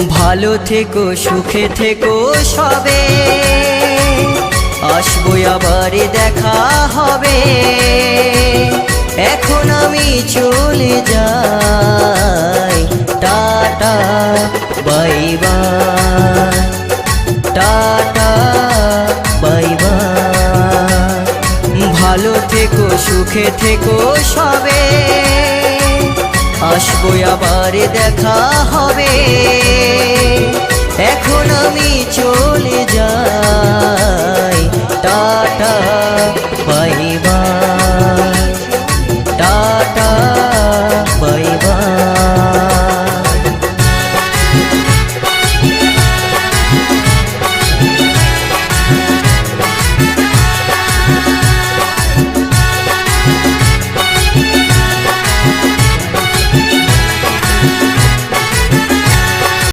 ভালো থেকো সুখে থেকো সবে, আসবো আবার দেখা হবে। এখন আমি চলে যাই, tata bye bye, tata bye bye. ভালো থেকো সুখে থেকো সবে, আসবো আবার দেখা হবে। এখন আমি